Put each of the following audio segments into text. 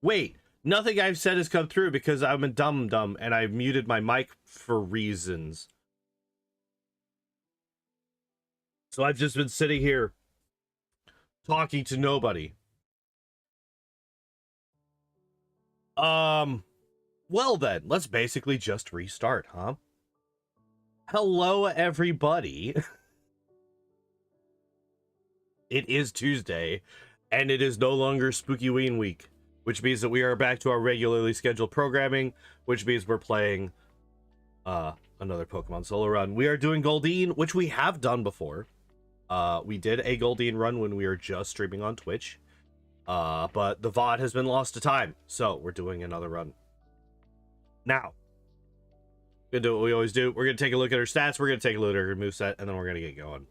Wait, nothing I've said has come through because I'm a dum-dum and I muted my mic for reasons. So I've just been sitting here talking to nobody. Well then, let's basically just restart, huh? Hello, everybody. It is Tuesday, and it is no longer Spookyween week, which means that we are back to our regularly scheduled programming, which means we're playing another Pokemon solo run. We are doing Goldeen, which we have done before. We did a Goldeen run when we were just streaming on Twitch, but the VOD has been lost to time, so we're doing another run. Now, we're gonna do what we always do. We're gonna take a look at our stats, we're gonna take a look at our moveset, and then we're gonna get going.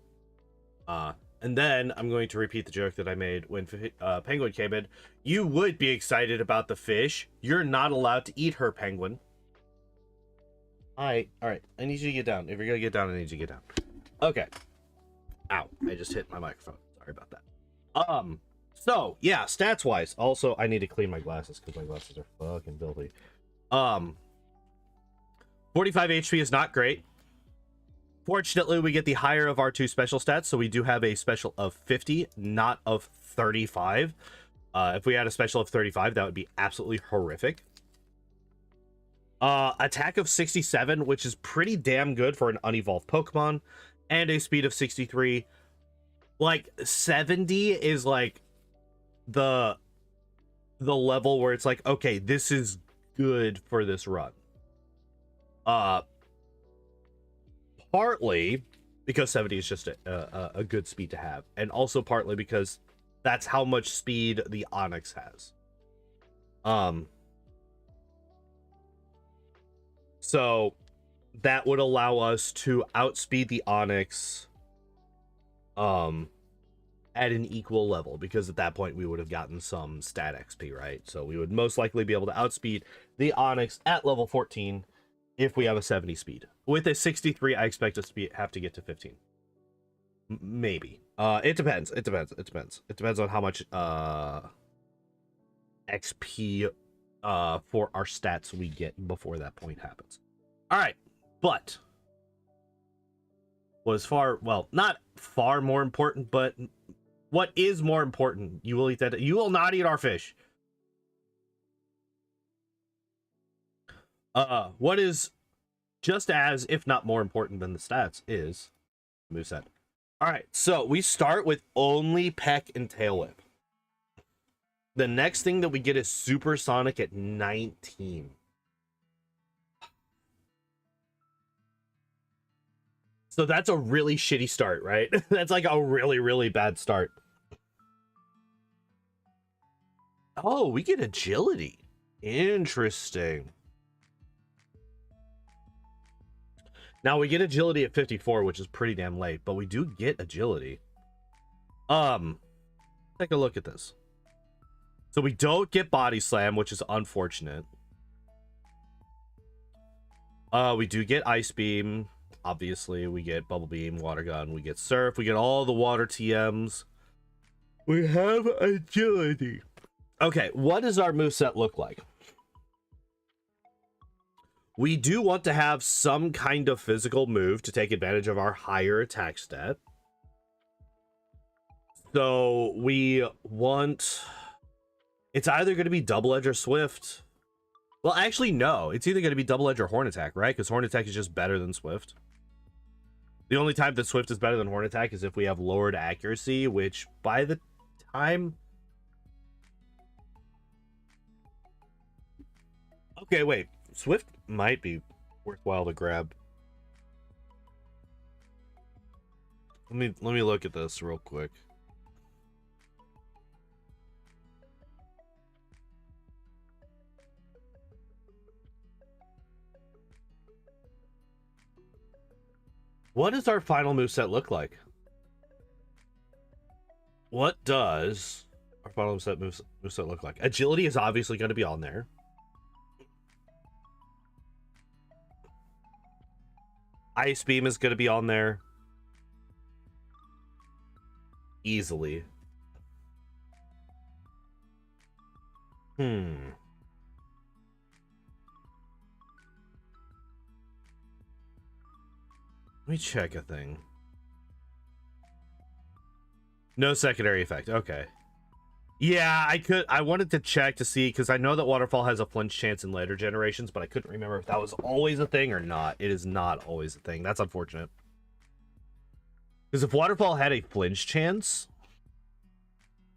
And then I'm going to repeat the joke that I made when Penguin came in. You would be excited about the fish. You're not allowed to eat her, Penguin. All right. I need you to get down. If you're gonna get down, I need you to get down. Okay. Ow, I just hit my microphone. Sorry about that. So yeah, stats wise. Also, I need to clean my glasses because my glasses are fucking filthy. 45 HP is not great. Fortunately, we get the higher of our two special stats, so we do have a special of 50, not of 35. If we had a special of 35, that would be absolutely horrific. Attack of 67, which is pretty damn good for an unevolved Pokemon, and a speed of 63. Like 70 is like the level where it's like, okay, this is good for this run. Partly because 70 is just a good speed to have, and also partly because that's how much speed the Onix has. So that would allow us to outspeed the Onix at an equal level, because at that point we would have gotten some stat XP, right? So we would most likely be able to outspeed the Onix at level 14 if we have a 70 speed. With a 63, I expect us to have to get to 15. Maybe. It depends. It depends on how much XP for our stats we get before that point happens. All right, but what is not far more important, but what is more important? You will eat that. You will not eat our fish. What is just as, if not more important than the stats, is moveset. All right, so we start with only Peck and Tail Whip. The next thing that we get is Supersonic at 19. So that's a really shitty start, right? That's like a really, really bad start. Oh, we get Agility. Interesting. Now we get Agility at 54, which is pretty damn late, but we do get Agility. Take a look at this. So we don't get Body Slam, which is unfortunate. We do get Ice Beam. Obviously, we get Bubble Beam, Water Gun, we get Surf, we get all the water TMs. We have Agility. Okay, what does our moveset look like? We do want to have some kind of physical move to take advantage of our higher attack stat. So we want... It's either going to be Double Edge or Swift. Well, actually, no. It's either going to be Double Edge or Horn Attack, right? Because Horn Attack is just better than Swift. The only time that Swift is better than Horn Attack is if we have lowered accuracy, which by the time... Okay, wait. Swift might be worthwhile to grab. Let me look at this real quick. What does our final moveset look like? What does our final moveset look like? Agility is obviously going to be on there. Ice Beam is going to be on there. Easily. Hmm. Let me check a thing. No secondary effect. Okay. Yeah, I wanted to check to see, because I know that Waterfall has a flinch chance in later generations, but I couldn't remember if that was always a thing or not. It is not always a thing. That's unfortunate. Because if Waterfall had a flinch chance,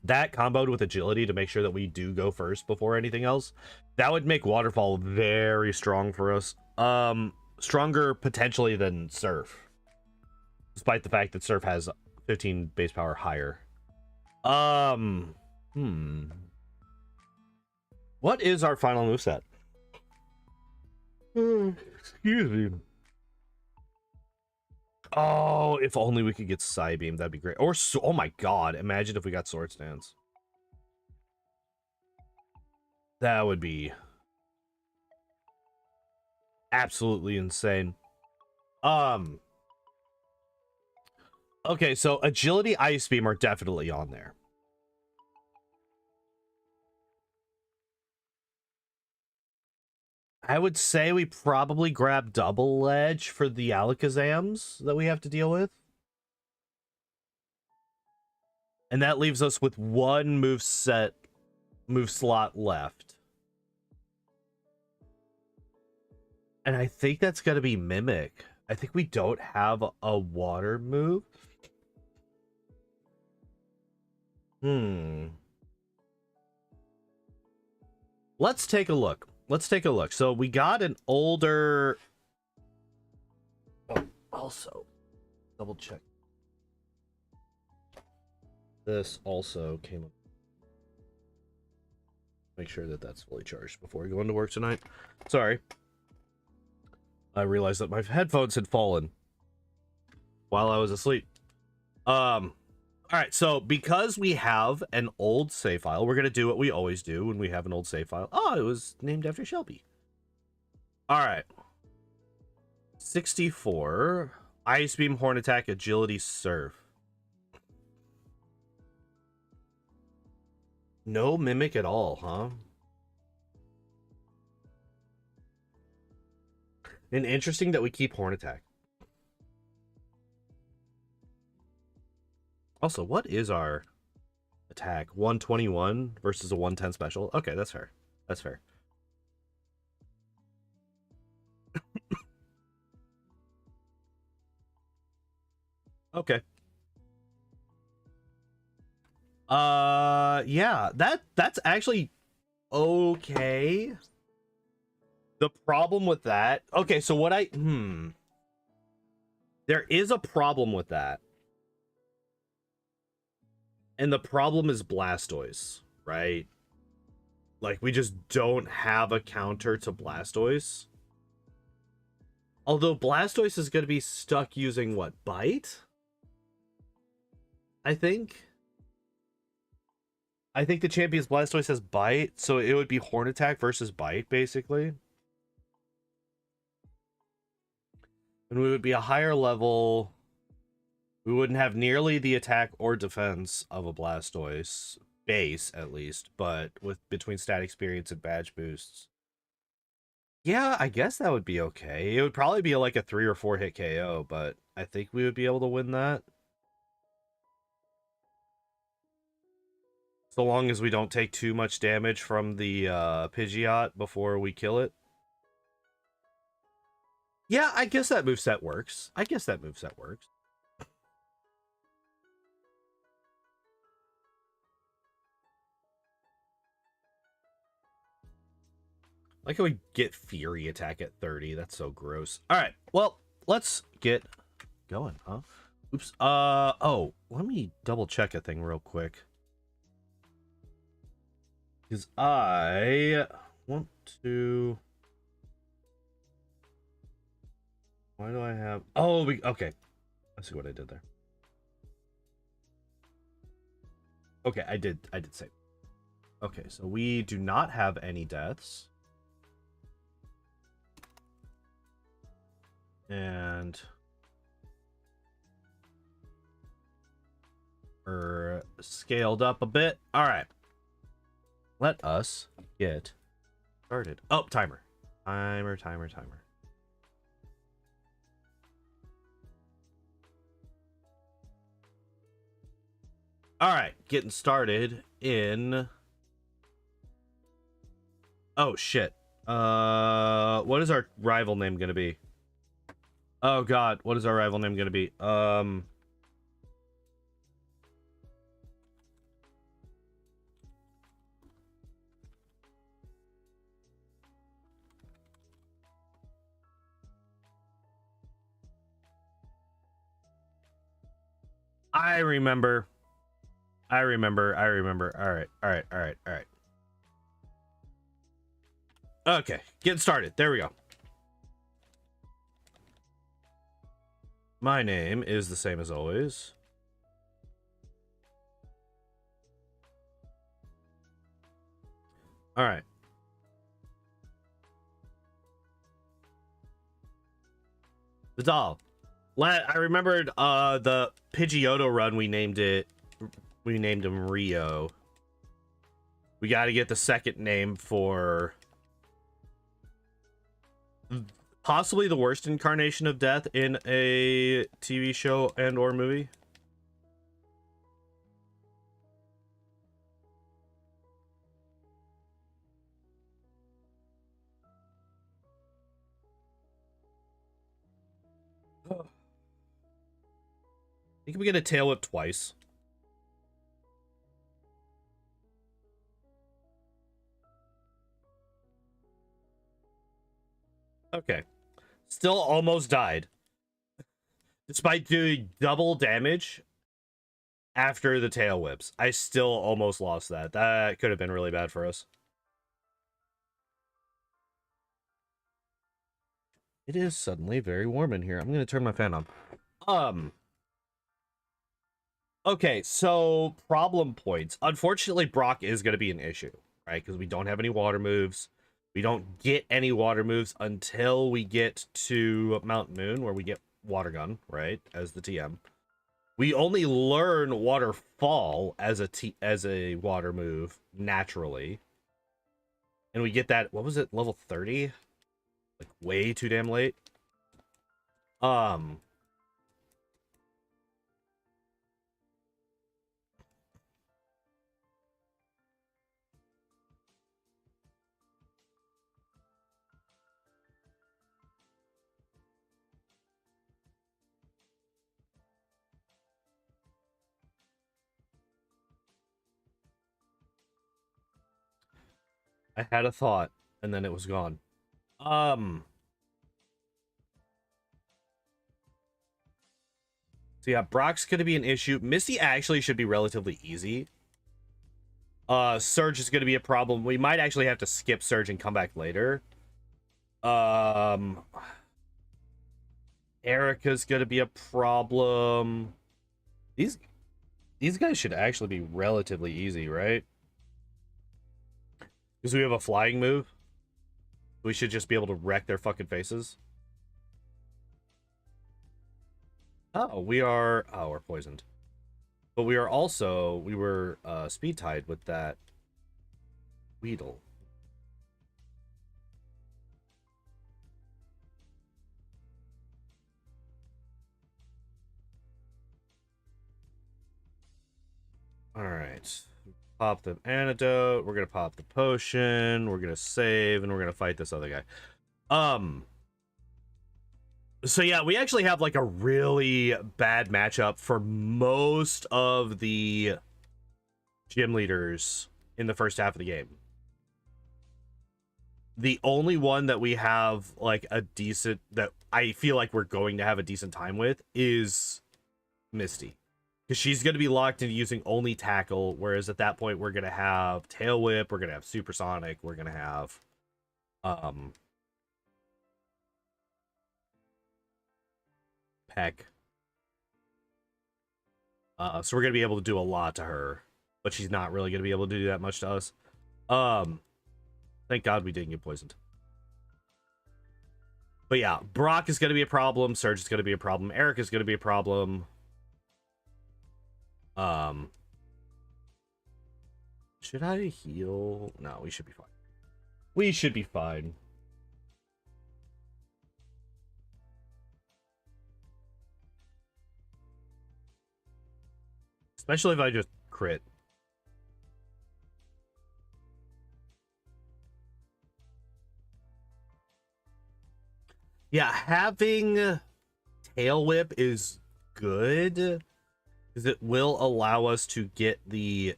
that comboed with agility to make sure that we do go first before anything else, that would make Waterfall very strong for us. Stronger potentially than Surf, despite the fact that Surf has 15 base power higher. What is our final moveset? Excuse me. Oh, if only we could get Psybeam, that'd be great. Or, oh my god, imagine if we got Sword Stance. That would be absolutely insane. Okay, so Agility, Ice Beam are definitely on there. I would say we probably grab Double Edge for the Alakazams that we have to deal with. And that leaves us with one move slot left. And I think that's going to be Mimic. I think we don't have a water move. Let's take a look. So we got an older... Oh, also, double check. This also came up. Make sure that that's fully charged before we go into work tonight. Sorry. I realized that my headphones had fallen while I was asleep. All right, so because we have an old save file, we're gonna do what we always do when we have an old save file. Oh, it was named after Shelby. All right. 64. Ice Beam, Horn Attack, Agility, Surf. No Mimic at all, huh? And interesting that we keep Horn Attack. Also, what is our attack? 121 versus a 110 special? Okay, that's fair. That's fair. Okay. Yeah, that's actually okay. The problem with that... Okay, so what there is a problem with that. And the problem is Blastoise, right? Like, we just don't have a counter to Blastoise. Although Blastoise is going to be stuck using, what, Bite? I think the champion's Blastoise has Bite, so it would be Horn Attack versus Bite, basically. And we would be a higher level. We wouldn't have nearly the attack or defense of a Blastoise, base at least, but with between stat experience and badge boosts. Yeah, I guess that would be okay. It would probably be like a 3 or 4 hit KO, but I think we would be able to win that. So long as we don't take too much damage from the Pidgeot before we kill it. Yeah, I guess that moveset works. Like how we get Fury Attack at 30. That's so gross. All right, well, let's get going, huh? Oops. Oh, let me double check a thing real quick. Because I want to... Why do I have... Oh, okay. Let's see what I did there. Okay, I did save. Okay, so we do not have any deaths. And we're scaled up a bit. All right. let us get started. Oh, timer. Timer. All right, getting started in... Oh, shit. What is our rival name gonna be? Oh, God, what is our rival name gonna be? I remember. All right. Okay, getting started. There we go. My name is the same as always. All right. The doll. I remembered the Pidgeotto run. We named him Rio. We got to get the second name for possibly the worst incarnation of death in a TV show and or movie. I think we get a tail whip twice. Okay. Still almost died. Despite doing double damage after the tail whips, I still almost lost that. That could have been really bad for us. It is suddenly very warm in here. I'm going to turn my fan on. Okay, so problem points. Unfortunately, Brock is going to be an issue, right? Because we don't have any water moves. We don't get any water moves until we get to Mount Moon, where we get Water Gun, right, as the TM. We only learn Waterfall as a water move naturally. And we get that, what was it, level 30? Like, way too damn late. I had a thought, and then it was gone. So yeah, Brock's gonna be an issue. Misty actually should be relatively easy. Surge is gonna be a problem. We might actually have to skip Surge and come back later. Erica's gonna be a problem. These guys should actually be relatively easy, right? Because we have a flying move. We should just be able to wreck their fucking faces. Oh, we're poisoned. But we were speed tied with that Weedle. All right. Pop the antidote. We're gonna pop the potion. We're gonna save, and we're gonna fight this other guy. So yeah, we actually have like a really bad matchup for most of the gym leaders in the first half of the game. The only one that we have like a decent, that I feel like we're going to have a decent time with, is Misty. Because she's going to be locked into using only tackle, whereas at that point we're going to have tail whip, we're going to have supersonic, we're going to have peck. So we're going to be able to do a lot to her, but she's not really going to be able to do that much to us. Thank God we didn't get poisoned. But yeah, Brock is going to be a problem. Surge is going to be a problem. Eric is going to be a problem. Should I heal? No, we should be fine. We should be fine. Especially if I just crit. Yeah, having Tail Whip is good because it will allow us to get the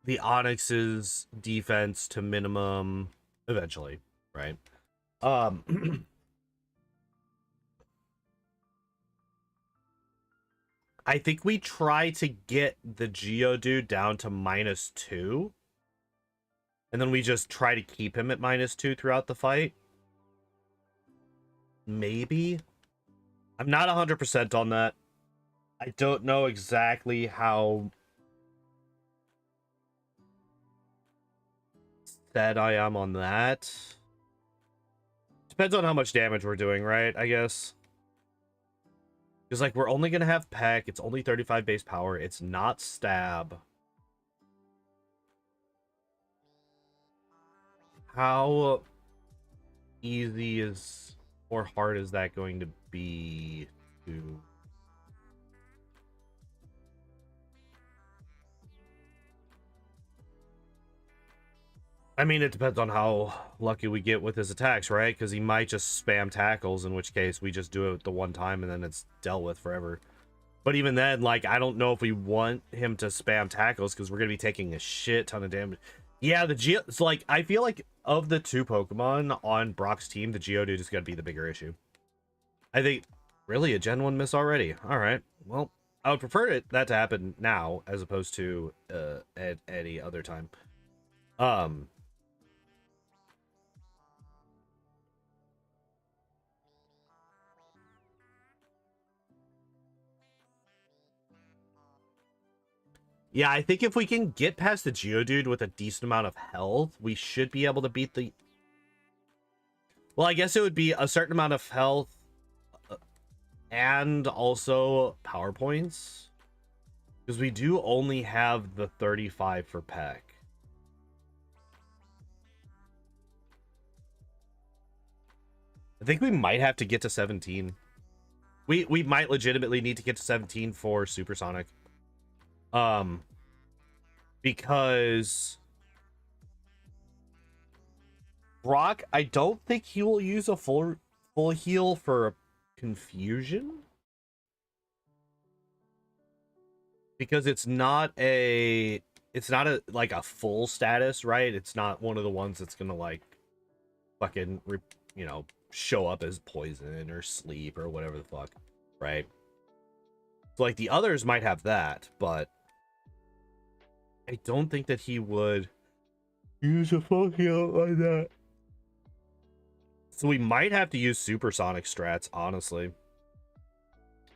the Onyx's defense to minimum eventually, right? I think we try to get the Geodude down to -2. And then we just try to keep him at -2 throughout the fight. Maybe. I'm not 100% on that. I don't know exactly how set I am on that. Depends on how much damage we're doing, right? I guess. Because, like, we're only going to have Peck. It's only 35 base power. It's not Stab. How easy is or hard is that going to be to... I mean, it depends on how lucky we get with his attacks, right? Because he might just spam tackles, in which case we just do it the one time and then it's dealt with forever. But even then, like, I don't know if we want him to spam tackles because we're going to be taking a shit ton of damage. Yeah, it's like, I feel like of the two Pokemon on Brock's team, the Geodude is going to be the bigger issue. I think, really, a Gen 1 miss already? Alright, well, I would prefer that to happen now as opposed to at any other time. Yeah, I think if we can get past the Geodude with a decent amount of health, we should be able to beat the... Well, I guess it would be a certain amount of health and also power points. Because we do only have the 35 for Peck. I think we might have to get to 17. We might legitimately need to get to 17 for Supersonic. Because Brock, I don't think he will use a full heal for Confusion. Because it's not like a full status, right? It's not one of the ones that's gonna like fucking, you know, show up as poison or sleep or whatever the fuck, right? So like the others might have that, but I don't think that he would use a full heal like that. So we might have to use Supersonic strats, honestly.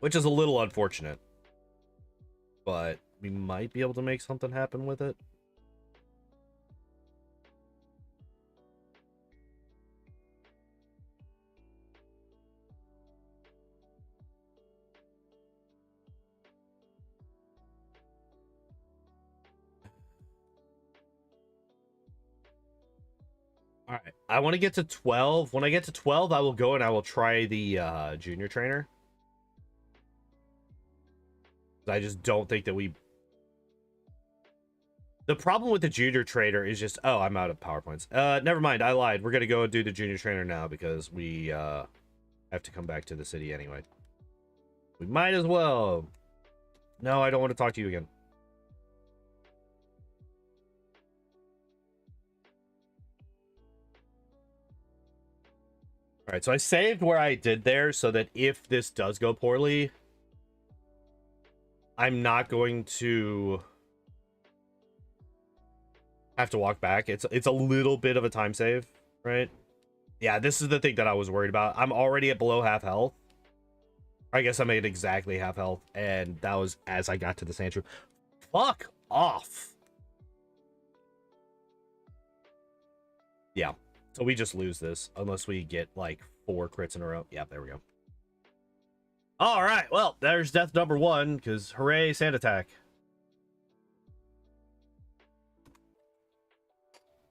Which is a little unfortunate. But we might be able to make something happen with it. All right, I want to get to 12. When I get to 12, I will go and I will try the junior trainer. I just don't think that we... The problem with the junior trainer is just... Oh, I'm out of power points. Never mind, I lied. We're going to go and do the junior trainer now because we have to come back to the city anyway. We might as well. No, I don't want to talk to you again. All right, so I saved where I did there so that if this does go poorly, I'm not going to have to walk back. It's a little bit of a time save, right? Yeah, this is the thing that I was worried about. I'm already at below half health. I guess I'm at exactly half health, and that was as I got to the Sandshrew. Fuck off. Yeah, so we just lose this unless we get like 4 crits in a row. Yep, there we go. All right, well, there's death number 1, because hooray, sand attack.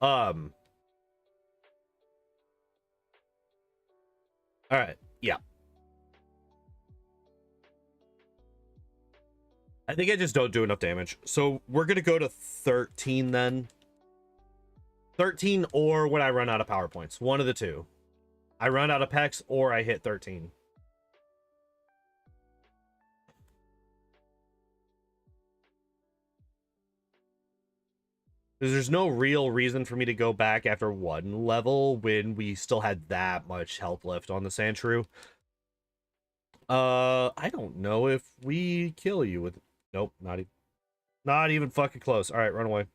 All right, yeah. I think I just don't do enough damage. So we're going to go to 13 then. 13 or when I run out of power points. One of the two. I run out of pecs or I hit 13. Because there's no real reason for me to go back after 1 level when we still had that much health left on the Sandshrew. I don't know if we kill you with... Nope, not even fucking close. All right, run away.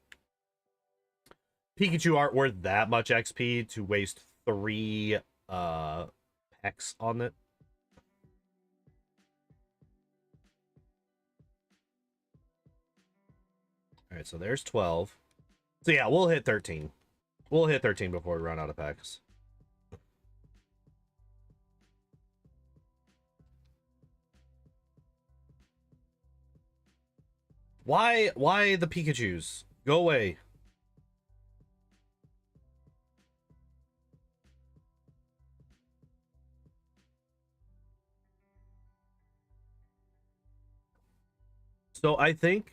Pikachu aren't worth that much XP to waste 3 pecs on it. All right, so there's 12. So yeah, we'll hit 13. We'll hit 13 before we run out of packs. Why the Pikachus? Go away. So I think...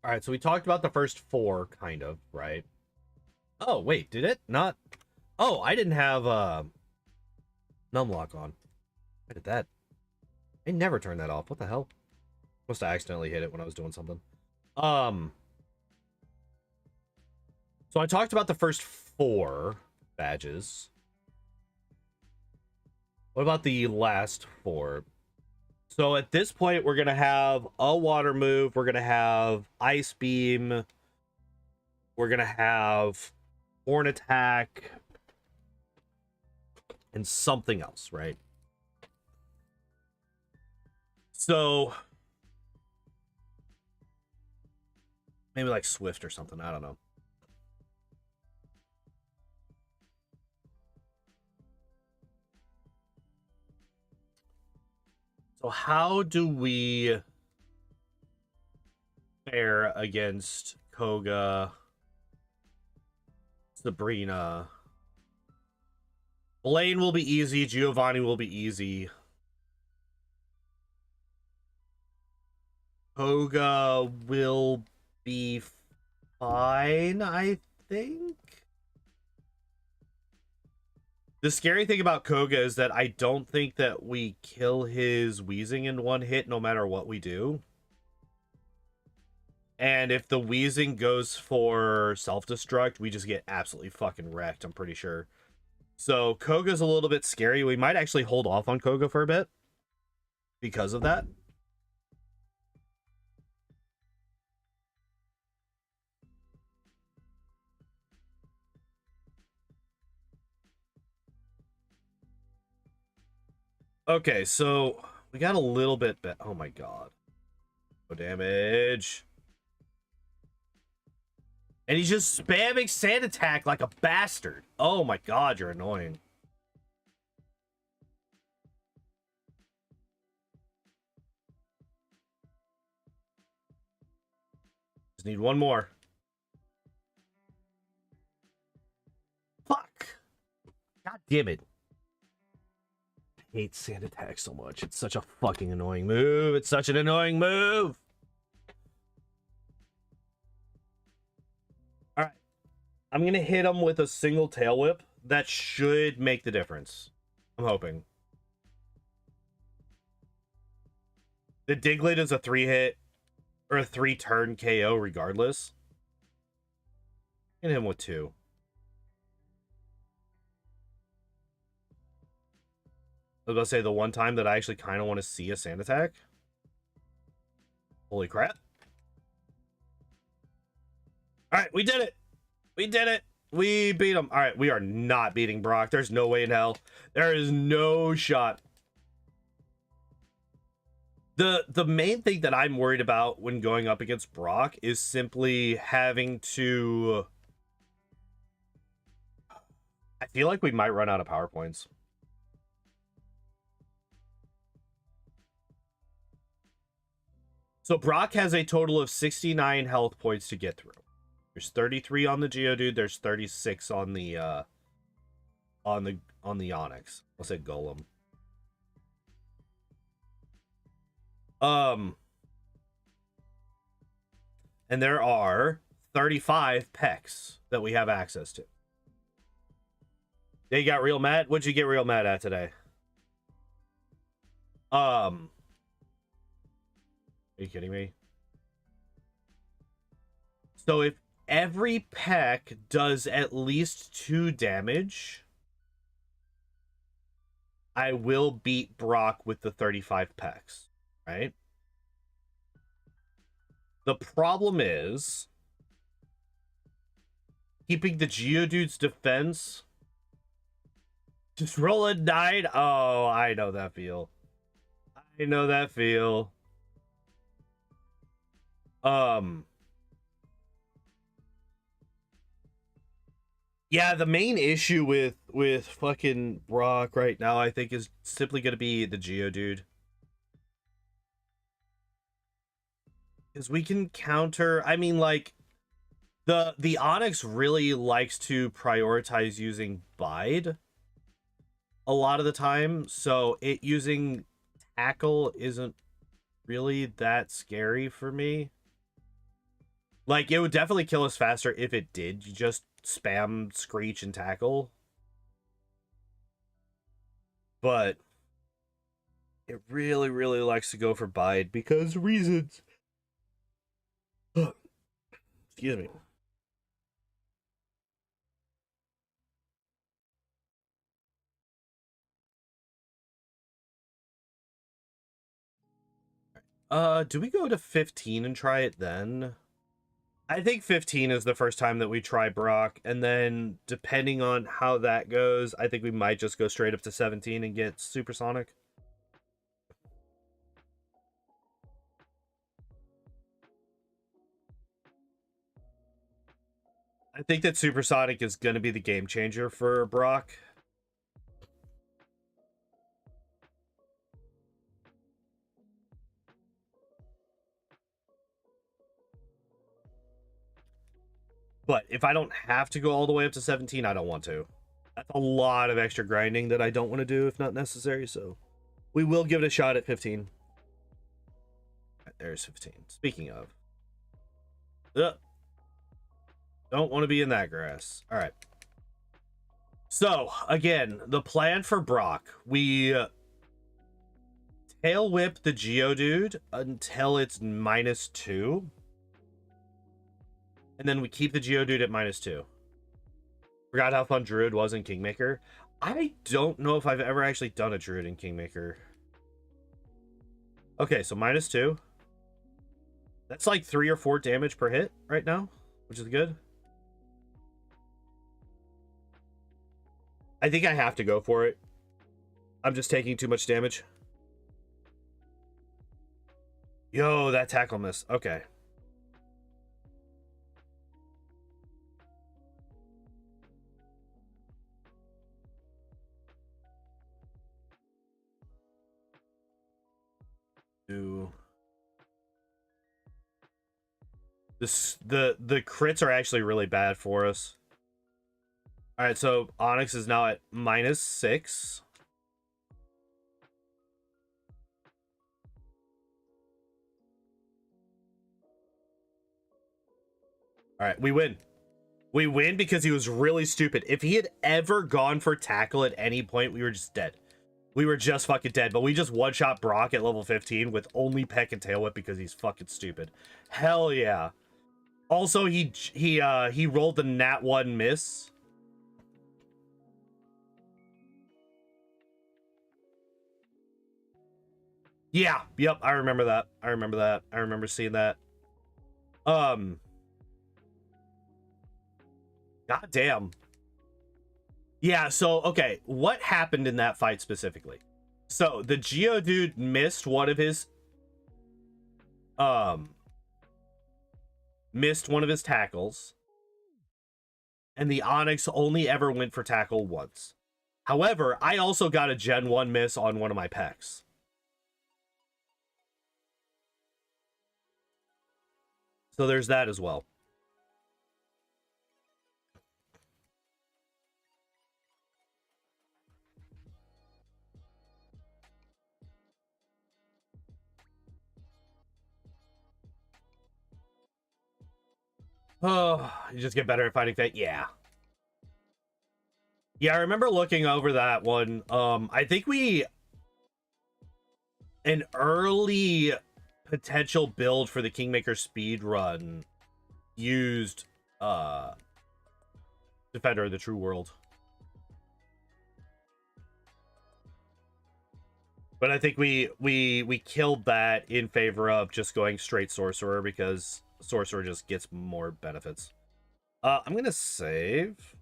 All right, so we talked about the first 4, kind of, right? Oh, wait, did it? Not... Oh, I didn't have Numlock on. I did that. I never turned that off. What the hell? Must have accidentally hit it when I was doing something. So I talked about the first 4 badges. What about the last 4? So at this point, we're going to have a water move. We're going to have ice beam. We're going to have horn attack. And something else, right? So maybe like Swift or something. I don't know. So how do we fare against Koga, Sabrina? Blaine will be easy. Giovanni will be easy. Koga will be fine, I think. The scary thing about Koga is that I don't think that we kill his Wheezing in 1 hit no matter what we do. And if the Wheezing goes for self-destruct, we just get absolutely fucking wrecked, I'm pretty sure. So Koga's a little bit scary. We might actually hold off on Koga for a bit because of that. Okay, so we got a little bit... Oh my god. No damage. And he's just spamming sand attack like a bastard. Oh my god, you're annoying. Just need 1 more. Fuck. God damn it. I hate sand attack so much. It's such a fucking annoying move. It's such an annoying move. All right. I'm going to hit him with a single tail whip. That should make the difference. I'm hoping. The Diglett is a 3-hit or a 3-turn KO regardless. Hit him with 2. I was about to say the one time that I actually kind of want to see a sand attack. Holy crap. All right, we did it. We did it. We beat him. All right, we are not beating Brock. There's no way in hell. There is no shot. The main thing that I'm worried about when going up against Brock is simply having to I feel like we might run out of PowerPoints. So Brock has a total of 69 health points to get through. There's 33 on the Geodude. There's 36 on the Onyx. I'll say Golem. And there are 35 pecks that we have access to. They got real mad. What'd you get real mad at today? Are you kidding me? So if every peck does at least 2 damage, I will beat Brock with the 35 pecks, right? The problem is keeping the Geodude's defense. Just roll a 9. Oh, I know that feel. I know that feel. Yeah, the main issue with fucking Brock right now, I think, is simply going to be the Geodude. Because we can counter, I mean, like, the Onyx really likes to prioritize using Bide a lot of the time, so it using Tackle isn't really that scary for me. Like, it would definitely kill us faster if it did. You just spam Screech and Tackle. But it really, really likes to go for Bide because reasons. Excuse me. Do we go to 15 and try it then? I think 15 is the first time that we try Brock, and then depending on how that goes, I think we might just go straight up to 17 and get Supersonic. I think that Supersonic is going to be the game changer for Brock. But if I don't have to go all the way up to 17, I don't want to. That's a lot of extra grinding that I don't want to do if not necessary, so we will give it a shot at 15. Right, there's 15. Speaking of. Don't want to be in that grass. All right. So, again, the plan for Brock. We tail whip the Geodude until it's -2. And then we keep the Geodude at -2. Forgot how fun Druid was in Kingmaker. I don't know if I've ever actually done a Druid in Kingmaker. Okay, so -2. That's like 3 or 4 damage per hit right now, which is good. I think I have to go for it. I'm just taking too much damage. Yo, that tackle miss. Okay. The crits are actually really bad for us. All right, so Onyx is now at -6. All right, we win. We win because he was really stupid. If he had ever gone for tackle at any point, we were just dead. We were just fucking dead. But we just one-shot Brock at level 15 with only Peck and Tail Whip because he's fucking stupid. Hell yeah. Also, he rolled the nat 1 miss. Yeah, yep, I remember that. I remember that. I remember seeing that. God damn. Yeah, so, okay, what happened in that fight specifically? So, the Geodude missed one of his... missed one of his tackles. and the Onyx only ever went for tackle once. However, I also got a Gen 1 miss on one of my packs. So there's that as well. Oh, you just get better at fighting fate? Yeah. Yeah, I remember looking over that one. I think an early potential build for the Kingmaker speed run used Defender of the True World. But I think we killed that in favor of just going straight Sorcerer, because Sorcerer just gets more benefits. I'm gonna save.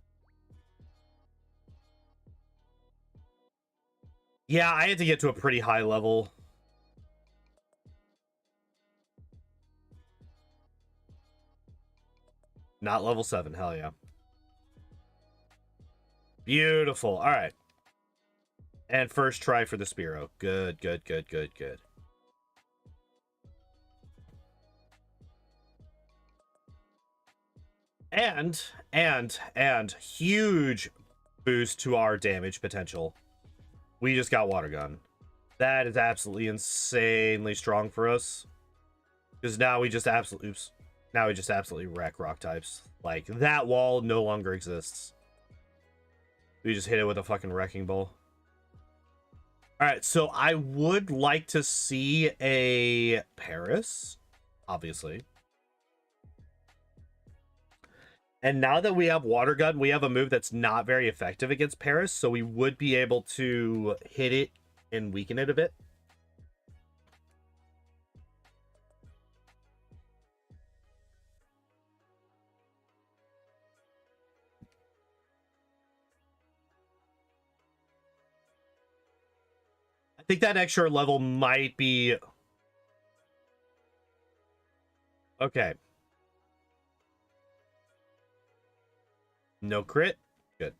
Yeah, I had to get to a pretty high level. Not level 7, hell yeah. Beautiful. All right. And first try for the Spearow. Good, good, good, good, good. And huge boost to our damage potential. We just got Water Gun. That is absolutely insanely strong for us. Because now we just absolutely wreck rock types. Like, that wall no longer exists. We just hit it with a fucking wrecking ball. Alright, so I would like to see a Paris, obviously. And now that we have Water Gun, we have a move that's not very effective against Paris, so we would be able to hit it and weaken it a bit. I think that extra level might be... Okay. No crit? Good.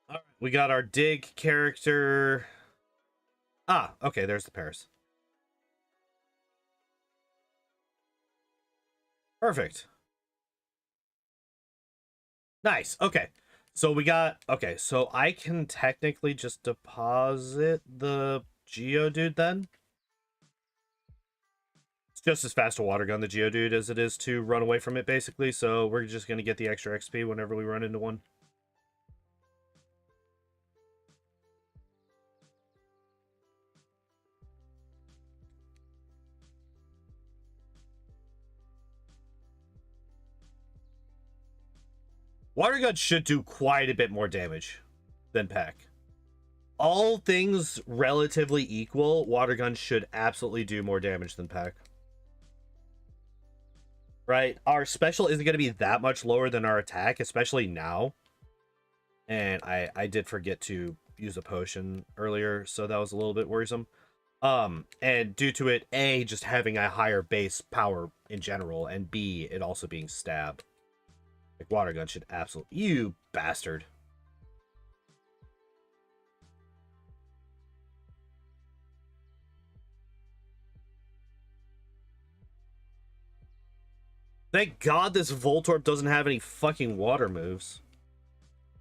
All right, we got our dig character. Ah, okay, there's the Paris. Perfect. Nice. Okay. So we got... Okay, so I can technically just deposit the Geodude then? It's just as fast to Water Gun the Geodude as it is to run away from it, basically. So we're just going to get the extra XP whenever we run into one. Water Gun should do quite a bit more damage than Peck. All things relatively equal, Water Gun should absolutely do more damage than Peck. Right? Our special isn't going to be that much lower than our attack, especially now. And I did forget to use a potion earlier, so that was a little bit worrisome. And due to it, A, just having a higher base power in general, and B, it also being stab. Like, Water Gun should absolutely... You bastard. Thank God this Voltorb doesn't have any fucking water moves.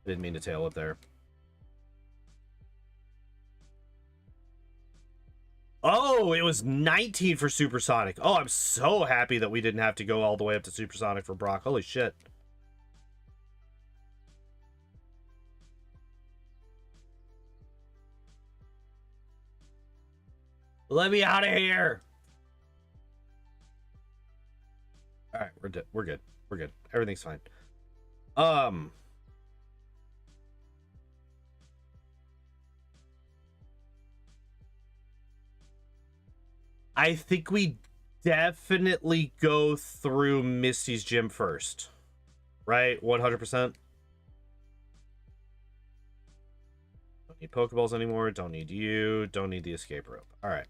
I didn't mean to tail it there. Oh, it was 19 for Supersonic. Oh, I'm so happy that we didn't have to go all the way up to Supersonic for Brock. Holy shit. Let me out of here. All right, we're good. We're good. Everything's fine. I think we definitely go through Misty's gym first. Right? 100%. Don't need Pokeballs anymore. Don't need you. Don't need the escape rope. All right.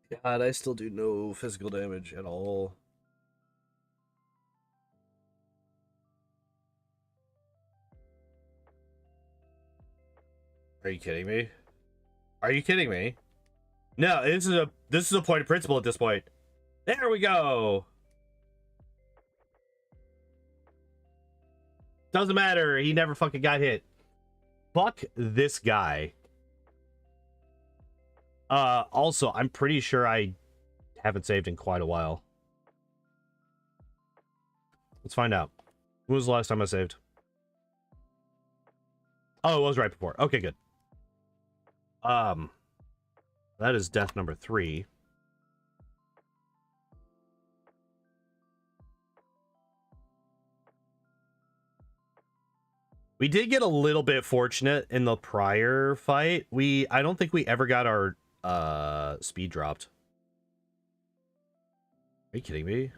God, I still do no physical damage at all. Are you kidding me? Are you kidding me? No, this is a point of principle at this point. There we go. Doesn't matter. He never fucking got hit. Fuck this guy. Also, I'm pretty sure I haven't saved in quite a while. Let's find out. When was the last time I saved? Oh, it was right before. Okay, good. That is death number 3. We did get a little bit fortunate in the prior fight. I don't think we ever got our speed dropped. Are you kidding me?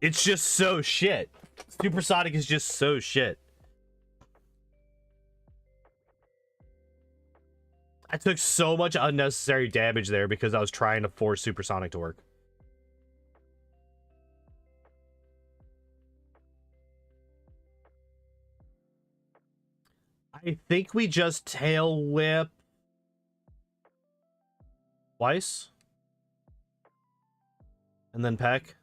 It's just so shit. Supersonic is just so shit. I took so much unnecessary damage there because I was trying to force Supersonic to work. I think we just tail whip twice. And then peck.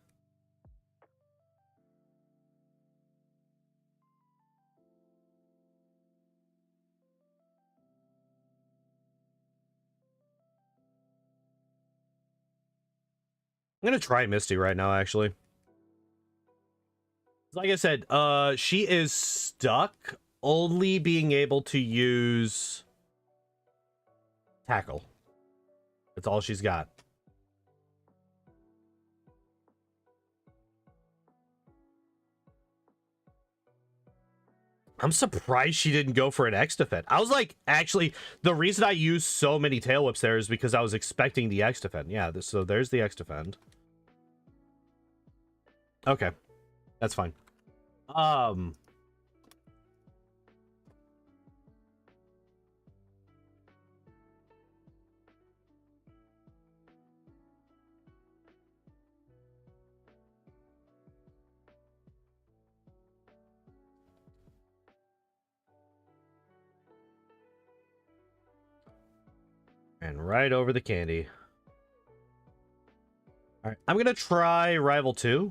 I'm gonna try Misty right now, actually. Like I said, she is stuck only being able to use tackle. That's all she's got. I'm surprised she didn't go for an X defend. I was like, actually, the reason I used so many tail whips there is because I was expecting the X defend. Yeah, so there's the X defend. Okay, that's fine. And right over the candy. All right, I'm gonna try Rival 2.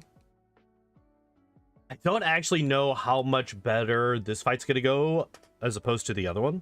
I don't actually know how much better this fight's gonna go as opposed to the other one.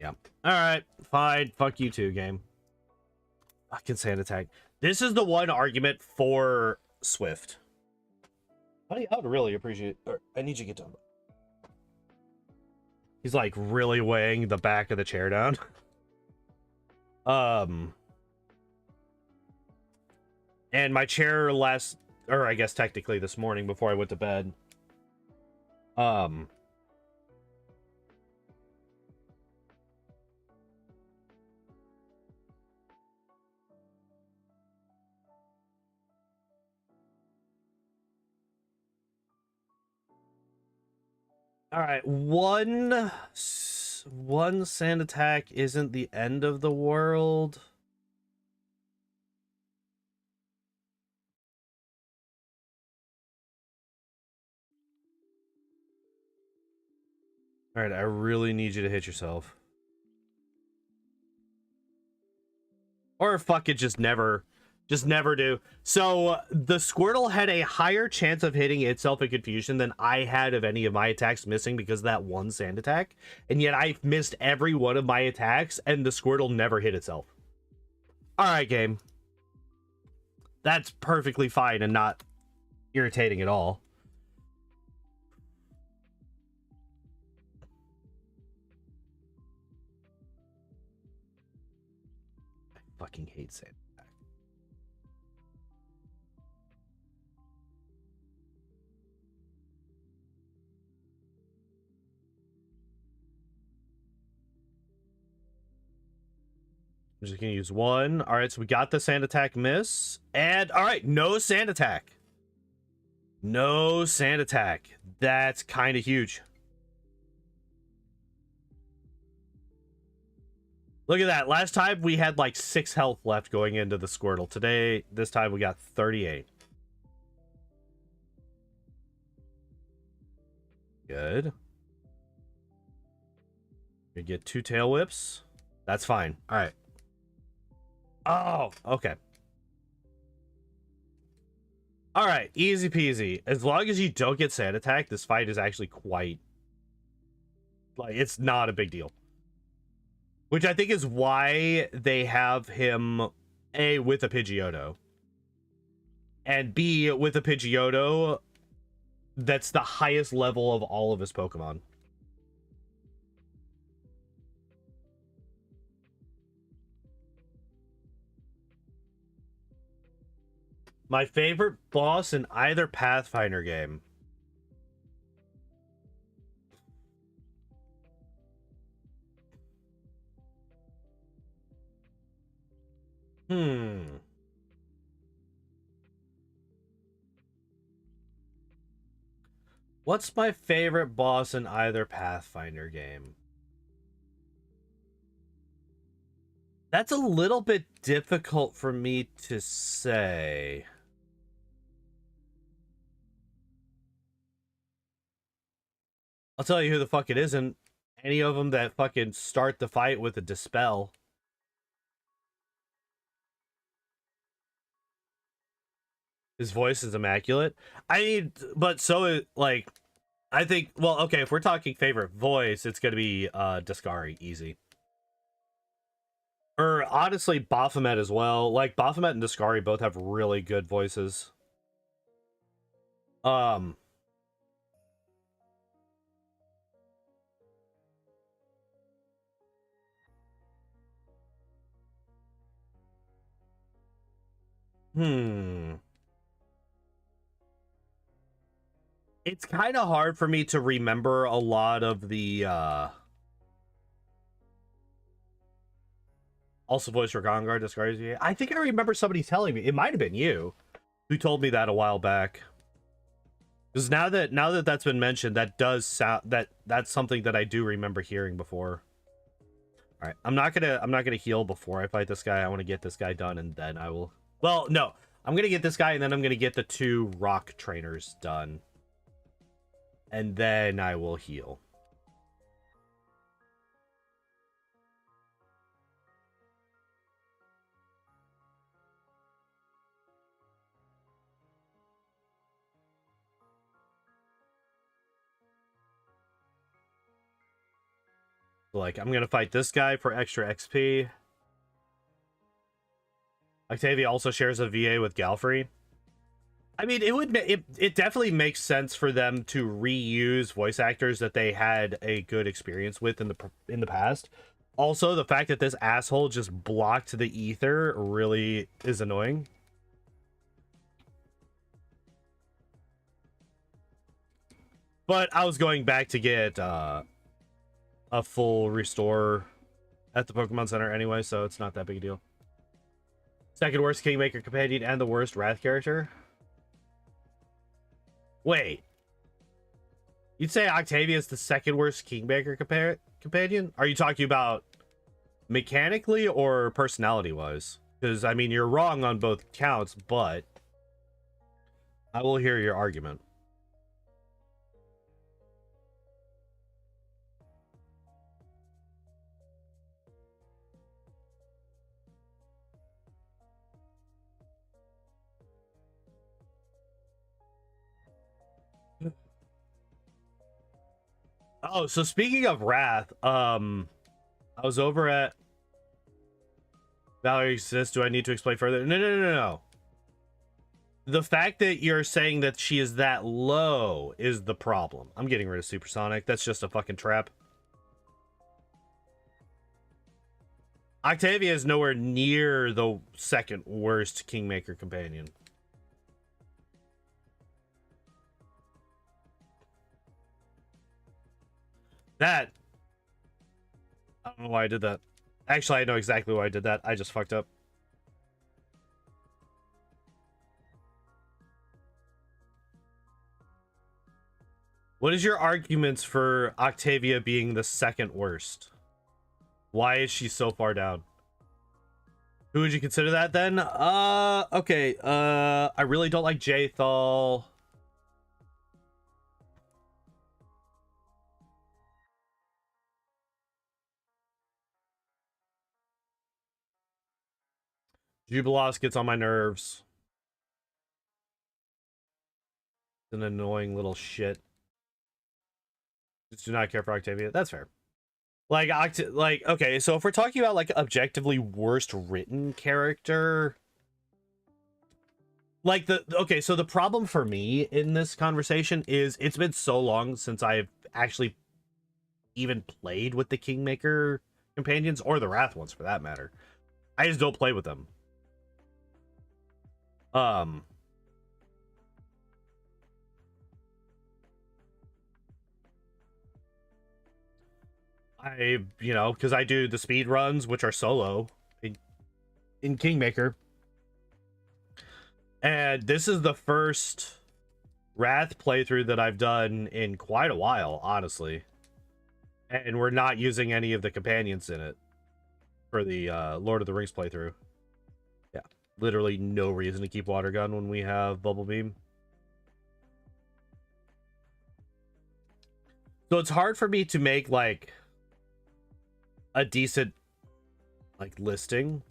Yeah. All right. Fine. Fuck you too, game. Fucking sand attack. This is the one argument for Swift. I would really appreciate. I need you to get down. He's like really weighing the back of the chair down. And my chair or I guess technically this morning before I went to bed. All right, one sand attack isn't the end of the world. All right, I really need you to hit yourself. Or fuck it, just never do. So the Squirtle had a higher chance of hitting itself in confusion than I had of any of my attacks missing because of that one sand attack. And yet I missed every one of my attacks and the Squirtle never hit itself. All right, game. That's perfectly fine and not irritating at all. fucking hate sand attack. I'm just gonna use one. All right, so we got the sand attack miss, and all right, no sand attack. No sand attack. That's kind of huge. Look at that. Last time we had like 6 health left going into the Squirtle. Today, this time we got 38. Good. We get 2 tail whips. That's fine. All right. Oh, okay. All right, easy peasy. As long as you don't get sand attack, this fight is actually quite... like, it's not a big deal. Which I think is why they have him, A, with a Pidgeotto. And B, with a Pidgeotto that's the highest level of all of his Pokemon. My favorite boss in either Pathfinder game. What's my favorite boss in either Pathfinder game? That's a little bit difficult for me to say. I'll tell you who the fuck it isn't. Any of them that fucking start the fight with a Dispel. His voice is immaculate. I mean, but so, like, I think, well, okay, if we're talking favorite voice, it's gonna be Discari, easy. Or, honestly, Baphomet as well. Like, Baphomet and Discari both have really good voices. It's kind of hard for me to remember a lot of the, also voice for Gongar, Discari. I think I remember somebody telling me, it might have been you, who told me that a while back. Because now that that's been mentioned, that does sound, that's something that I do remember hearing before. All right, I'm not gonna heal before I fight this guy. I want to get this guy done, and then I will. Well, no, I'm gonna get this guy, and then I'm gonna get the 2 rock trainers done, and then I will heal. Like, I'm gonna fight this guy for extra XP. Octavia also shares a VA with Galfrey. I mean, it definitely makes sense for them to reuse voice actors that they had a good experience with in the past. Also, the fact that this asshole just blocked the ether really is annoying. But I was going back to get a full restore at the Pokemon Center anyway, so it's not that big a deal. Second worst Kingmaker companion and the worst Wrath character. Wait. You'd say Octavia is the second worst Kingmaker companion? Are you talking about mechanically or personality-wise? Because, I mean, you're wrong on both counts, but I will hear your argument. Oh, so speaking of Wrath, I was over at Valerie exists. Do I need to explain further? No. The fact that you're saying that she is that low is the problem. I'm getting rid of Supersonic. That's just a fucking trap. Octavia is nowhere near the second worst Kingmaker companion. That... I don't know why I did that. Actually, I know exactly why I did that. I just fucked up. What is your arguments for Octavia being the second worst? Why is she so far down? Who would you consider that then? Okay. I really don't like Jthal. Jubilos gets on my nerves. It's an annoying little shit. Just do not care for Octavia. That's fair. Like, okay, so if we're talking about, like, objectively worst written character... Like, okay, so the problem for me in this conversation is it's been so long since I've actually even played with the Kingmaker companions, or the Wrath ones, for that matter. I just don't play with them. You know, because I do the speed runs, which are solo in Kingmaker. And this is the first Wrath playthrough that I've done in quite a while, honestly. And we're not using any of the companions in it for the Lord of the Rings playthrough. Yeah, literally no reason to keep Water Gun when we have Bubble Beam. So it's hard for me to make, like, a decent, like, listing.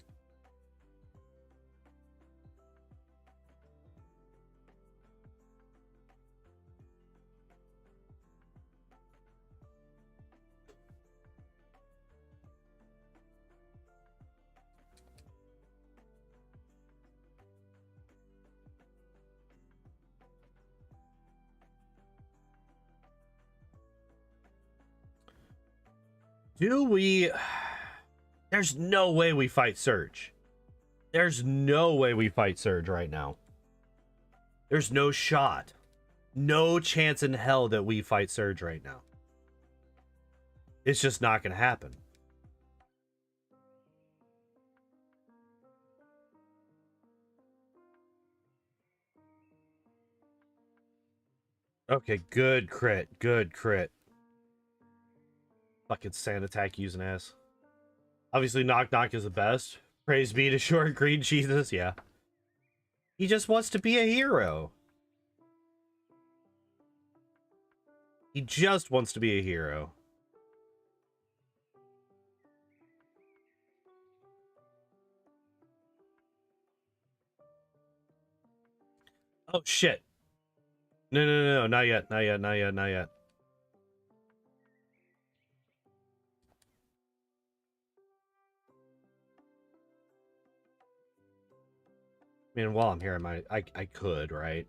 Do we... There's no way we fight Surge. There's no way we fight Surge right now. There's no shot. No chance in hell that we fight Surge right now. It's just not going to happen. Okay, good crit. Good crit. Fucking sand attack using ass. Obviously, Knock Knock is the best. Praise be to short green Jesus. Yeah. He just wants to be a hero. He just wants to be a hero. Oh, shit. No, not yet. Not yet. I mean, while I'm here, I could, right?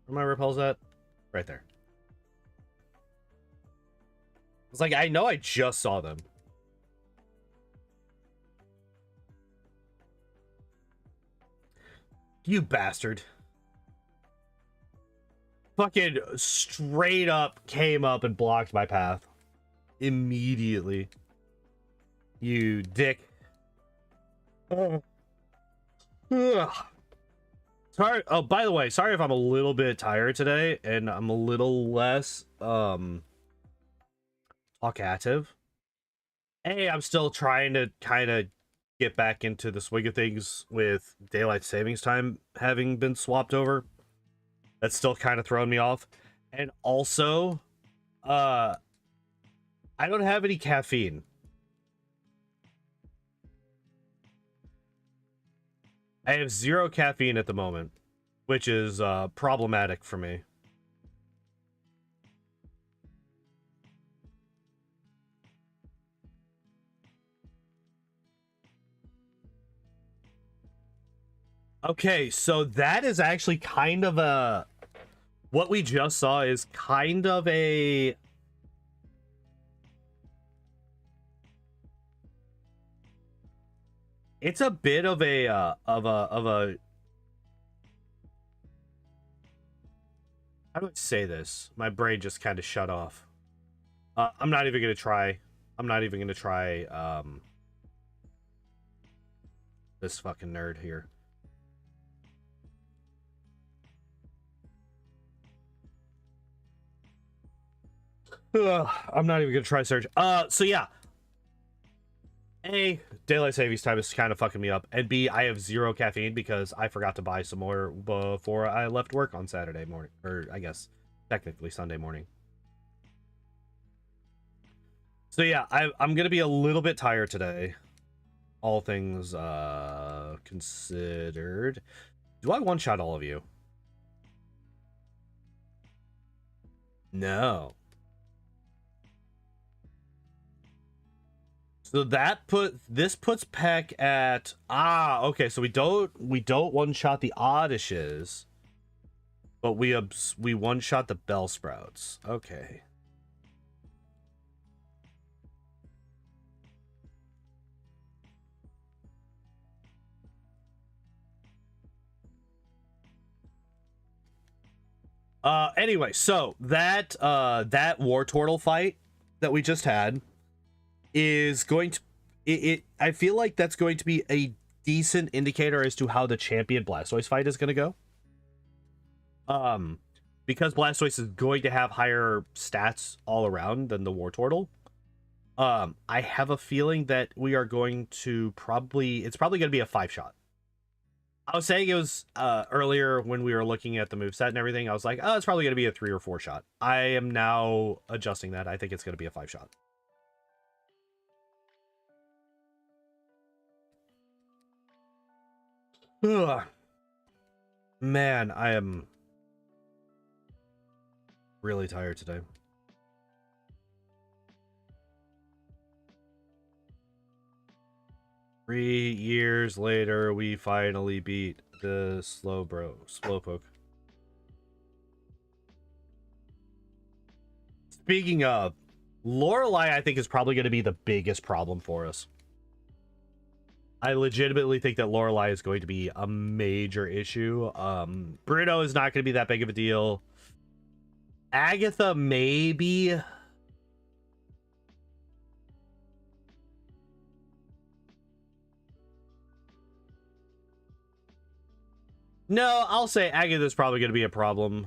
Where my repels at? Right there. It's like, I know I just saw them. You bastard. Fucking straight up came up and blocked my path. Immediately. You dick. Sorry. Oh, by the way, sorry if I'm a little bit tired today and I'm a little less talkative. Hey, I'm still trying to kind of get back into the swing of things with daylight savings time having been swapped over. That's still kind of throwing me off. And also, I don't have any caffeine. I have 0 caffeine at the moment, which is problematic for me. Okay, so that is actually kind of a... What we just saw is kind of a... It's a bit of a how do I say this? My brain just kind of shut off. I'm not even gonna try. I'm not even gonna try this fucking nerd here. I'm not even gonna try search. So yeah. A, daylight savings time is kind of fucking me up, and B, I have 0 caffeine because I forgot to buy some more before I left work on Saturday morning, or I guess technically Sunday morning. So yeah, I'm gonna be a little bit tired today, all things considered. Do I one-shot all of you? No. So that puts Peck at okay, so we don't one-shot the Oddishes, but we one-shot the Bellsprouts. Okay. Anyway, so that War Turtle fight that we just had is going to I feel like that's going to be a decent indicator as to how the champion Blastoise fight is going to go. Because Blastoise is going to have higher stats all around than the War Turtle. I have a feeling that we are going to it's probably going to be a 5-shot. I was saying it was earlier when we were looking at the moveset and everything. I was like, oh, it's probably going to be a 3 or 4 shot. I am now adjusting that. I think it's going to be a 5-shot. Ugh. Man, I am really tired today. Three years later, we finally beat the Slowpoke. Speaking of, Lorelei, I think is probably going to be the biggest problem for us. I legitimately think that Lorelei is going to be a major issue. Bruno is not going to be that big of a deal. Agatha, maybe. No, I'll say Agatha's probably going to be a problem.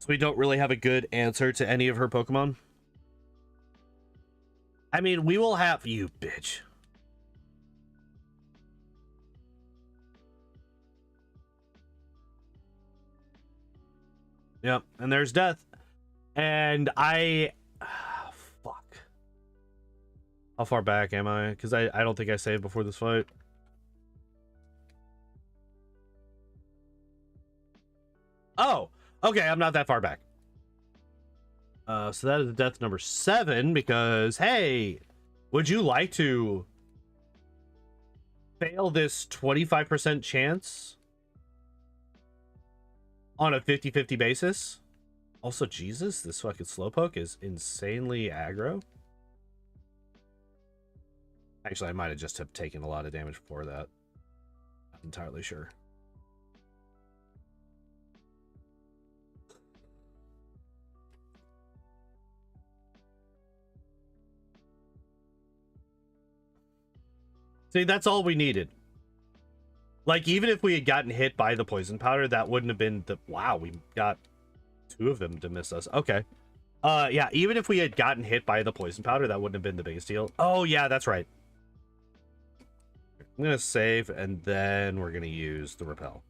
So we don't really have a good answer to any of her Pokemon. I mean, we will have you, bitch. Yep, and there's death. And fuck. How far back am I? Because I don't think I saved before this fight. Oh, okay, I'm not that far back. So that is death number 7 because, hey, would you like to fail this 25% chance on a 50-50 basis? Also, Jesus, this fucking Slowpoke is insanely aggro. Actually, I might have just have taken a lot of damage before that. Not entirely sure. See, that's all we needed. Like, even if we had gotten hit by the poison powder, that wouldn't have been the... Wow, we got 2 of them to miss us. Okay. Yeah, even if we had gotten hit by the poison powder, that wouldn't have been the biggest deal. Oh, yeah, that's right. I'm going to save, and then we're going to use the repel.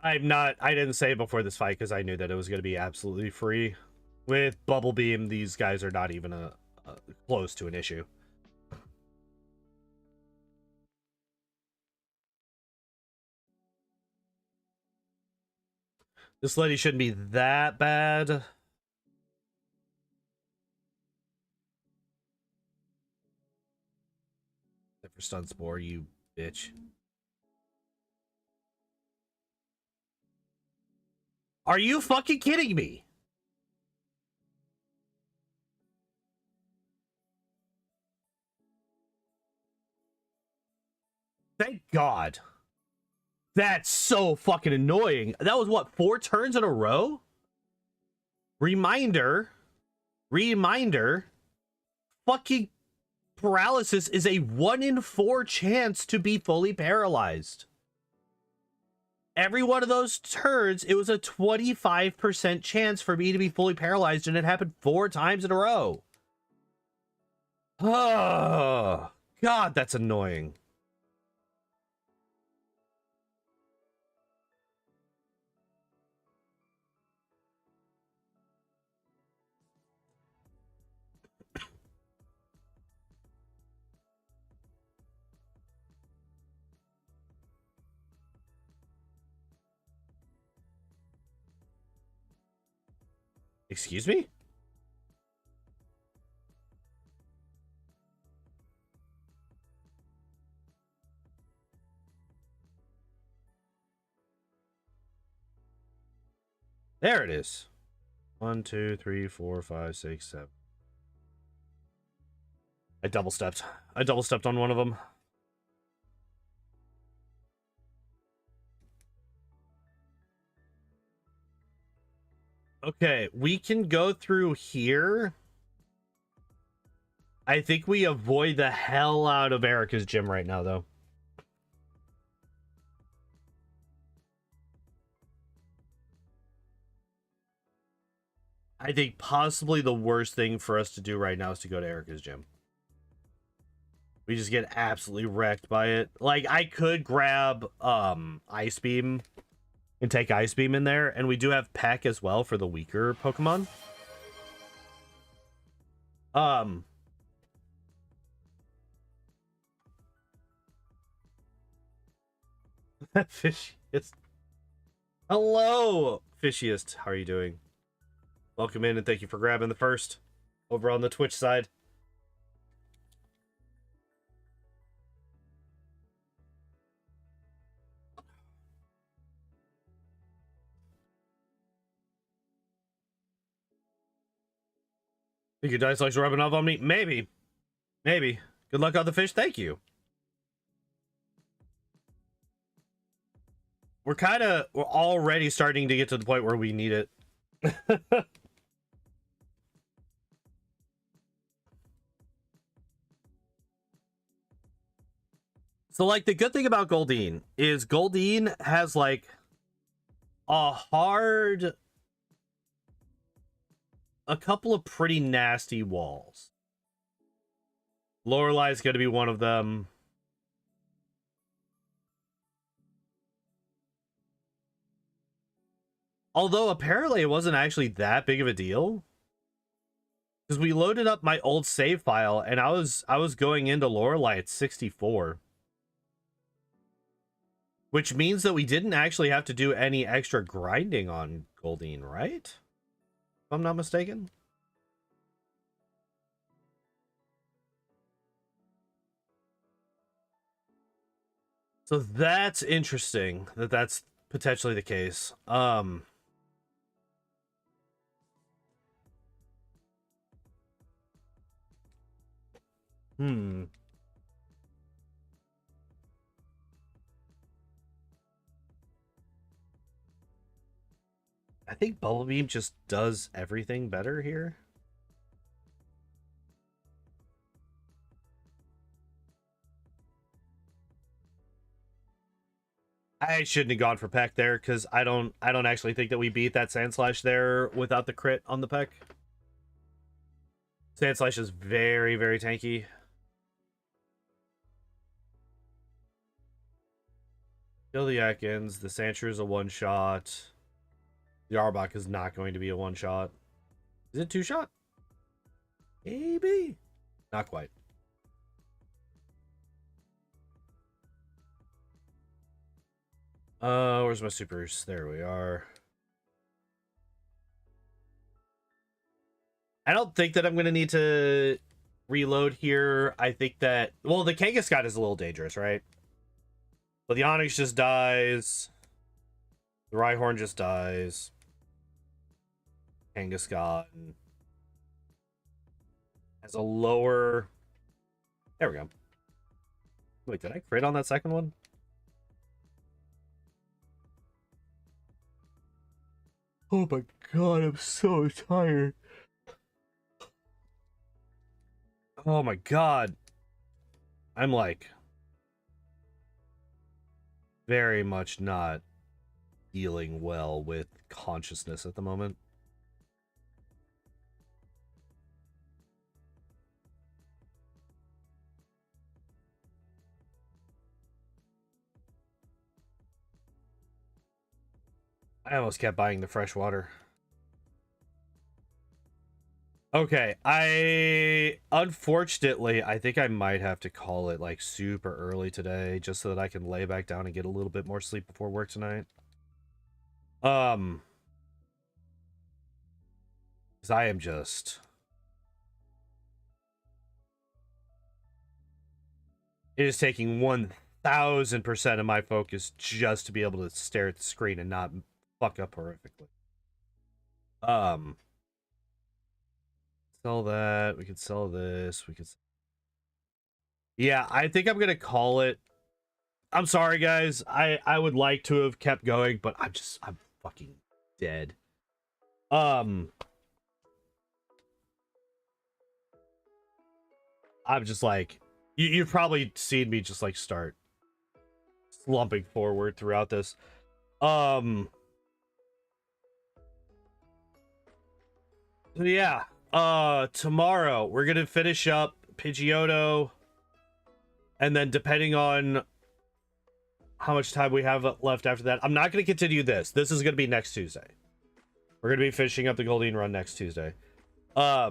I didn't save before this fight because I knew that it was going to be absolutely free. With Bubble Beam, these guys are not even close to an issue. This lady shouldn't be that bad. Except for Stun Spore, you bitch. Are you fucking kidding me? Thank God. That's so fucking annoying. That was what, 4 turns in a row? Reminder. Fucking paralysis is a 1 in 4 chance to be fully paralyzed. Every one of those turns, it was a 25% chance for me to be fully paralyzed, and it happened 4 times in a row. Oh, God, that's annoying. Excuse me? There it is. 1, 2, 3, 4, 5, 6, 7. I double stepped on one of them. Okay, we can go through here. I think we avoid the hell out of Erica's gym right now, though. I think possibly the worst thing for us to do right now is to go to Erica's gym. We just get absolutely wrecked by it. Like, I could grab Ice Beam and take Ice Beam in there, and we do have Peck as well for the weaker Pokemon. Fishiest. Hello, Fishiest. How are you doing? Welcome in, and thank you for grabbing the first over on the Twitch side. Think your dice likes rubbing off on me? Maybe. Maybe. Good luck on the fish. Thank you. We're already starting to get to the point where we need it. So, like, the good thing about Goldeen is Goldeen has, like, a couple of pretty nasty walls. Lorelai's going to be one of them. Although, apparently, it wasn't actually that big of a deal. Because we loaded up my old save file, and I was going into Lorelai at 64. Which means that we didn't actually have to do any extra grinding on Goldeen, right? If I'm not mistaken. So that's interesting that that's potentially the case. I think Bubble Beam just does everything better here. I shouldn't have gone for Peck there because I don't actually think that we beat that Sandslash there without the crit on the Peck. Sandslash is very, very tanky. Kill the Ekans. The Sandshrew is a one-shot. The Arbok is not going to be a one-shot. Is it two-shot? Maybe. Not quite. Where's my supers? There we are. I don't think that I'm going to need to reload here. I think that, well, the Kangaskhan is a little dangerous, right? But the Onyx just dies. The Rhyhorn just dies. Kangaskhan has a lower... There we go. Wait, did I crit on that second one? Oh my god, I'm so tired. Oh my god. I'm like very much not dealing well with consciousness at the moment. I almost kept buying the fresh water. Okay, unfortunately, I think I might have to call it like super early today just so that I can lay back down and get a little bit more sleep before work tonight. Because I am just... It is taking 1000% of my focus just to be able to stare at the screen and not fuck up horrifically. Sell that. We could sell this. We could... Yeah, I think I'm gonna call it. I'm sorry, guys. I would like to have kept going, but I'm fucking dead. I'm just like, you've probably seen me just like start slumping forward throughout this. So yeah, tomorrow we're gonna finish up Pidgeotto, and then depending on how much time we have left after that, I'm not gonna continue this. This is gonna be next Tuesday. We're gonna be finishing up the Goldeen run next Tuesday. I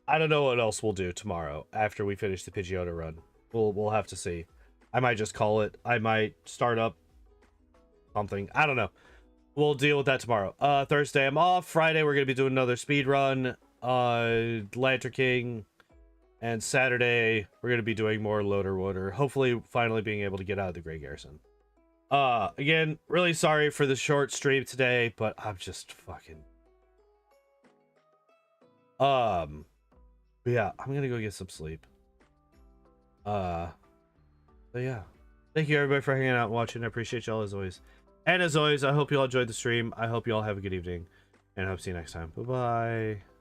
don't know what else we'll do tomorrow after we finish the Pidgeotto run. We'll have to see. I might just call it. I might start up something. I don't know. We'll deal with that tomorrow. Thursday I'm off. Friday we're gonna be doing another speed run. Lantern King, and Saturday we're gonna be doing more Loader Water. Hopefully, finally being able to get out of the Gray Garrison. Again, really sorry for the short stream today, but I'm just fucking. But yeah, I'm gonna go get some sleep. But yeah, thank you everybody for hanging out and watching. I appreciate y'all as always. And as always, I hope you all enjoyed the stream. I hope you all have a good evening, and I hope to see you next time. Bye bye.